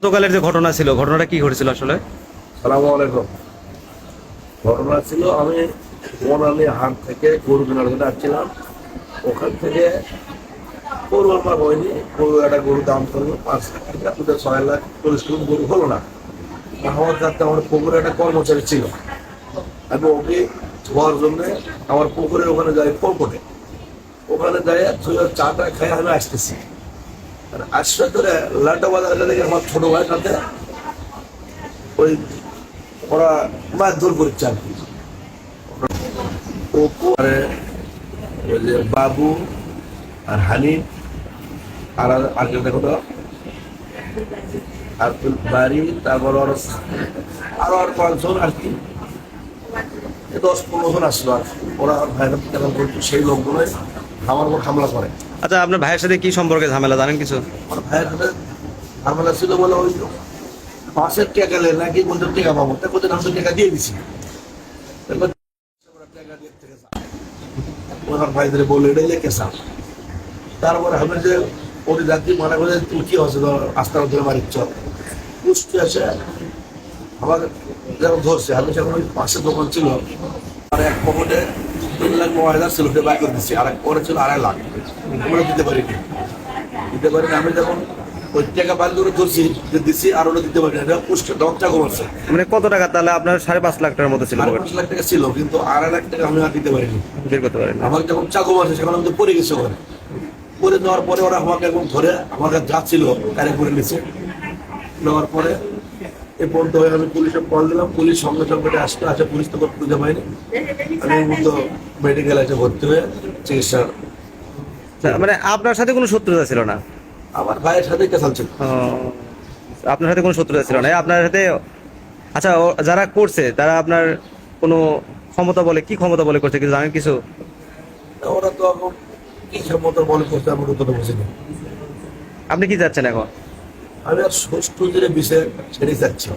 গতকালের যে ঘটনা ছিল, ঘটনাটা কি ঘটেছিল আসলে? সালামু আলাইকুম। ঘটনা ছিল, আমি বনানী হাট থেকে গরু কেনার জন্য আসছিলাম। ওখান থেকে গরু আমার হয়নি, গরু একটা গরু দাম করলো 5 লাখ টাকা, তোদের 6 লাখ 40 গরু হলো না। আমার কাছে আমার পুকুরে একটা কর্মচারী ছিল, আমি ওকে ধোয়ার জন্য আমার পুকুরের ওখানে যাই, ফলকটে ওখানে যাই চাটা খাই আমি আসতেছি। আর আসতে ধরে লাড্ডা বাজার থেকে আমার ছোট ভাইয়ের সাথে ওই ওরা মারধর করছে আর কি। অপু আর ওই যে বাবু আর হানি আর আগে দেখো তো আব্দুল বাড়ি, তারপর আরো আর 5 জন আর কি, 10-15 জন আসলো। আর ওরা ভাইরা কেমন করতো, সেই লোকগুলোই আমার উপর হামলা করে। আচ্ছা, আপনার ভাইয়ের সাথে কি সম্পর্কে ঝামেলা জানেন কিছু? আমার ভাইয়ের সাথে ঝামেলা ছিল বলে ওই 5-এর টাকা নেই নাকি, বলতে টাকা পাবো, তা কোথায় আমি টাকা দিয়ে দিছি। ওনার ভাইদের বলে এটাই কেসা। তারপরে আমি যে ওটি যাত্রী মনে করে তুমি কি হচ্ছে আস্তার ধরে মারিচ্ছ, পুষ্টি আছে আমার যেমন ধরছে। আমি যখন ওই পাশে দোকান ছিল, আর এক পকেটে 3,09,000 ছিল, ওটা বাই করে দিচ্ছি। আর এক পকেটে ছিল 2.5 লাখ, ওটা দিতে পারিনি। আমি যখন ওই টাকা বাদ করে ধরছি যে দিচ্ছি, আর ওটা দিতে পারিনি। এটা পুষ্টি দম চাকু মারছে। মানে কত টাকা তাহলে আপনার? 5.5 লাখ টাকার মতো ছিল। 5.5 লাখ টাকা ছিল, কিন্তু 2.5 লাখ টাকা আমি আর দিতে পারিনি, বের করতে পারেন? আমার যখন চাকু মারছে সেখানে আমি তো পড়ে গেছে। ওখানে পরে দেওয়ার পরে ওরা আমাকে একদম ধরে আমার কাছে যাচ্ছিল গাড়ি করে নিচ্ছে। নেওয়ার পরে এ পর্যন্ত হয়ে আমি পুলিশে কল দিলাম, পুলিশ সঙ্গে সঙ্গে আসতে আসে, পুলিশ তো খুঁজে পাইনি। আমি মতো মেডিকেল আছে ভর্তি হয়ে চিকিৎসা। মানে আপনার সাথে কোনো শত্রুতা ছিল না? আমার ভাইয়ের সাথে কেসাল ছিল। ও, আপনার সাথে কোনো শত্রুতা ছিল না আপনার সাথে? আচ্ছা, যারা করছে তারা আপনার কোনো ক্ষমতা বলে, কি ক্ষমতা বলে করছে কিছু জানেন কিছু? ওরা তো এখন কি ক্ষমতা বলে করছে আমার অতটা বুঝিনি। আপনি কি যাচ্ছেন এখন? আমি আর সুষ্ঠু দিনে বিষয়ে ছেড়ে যাচ্ছি।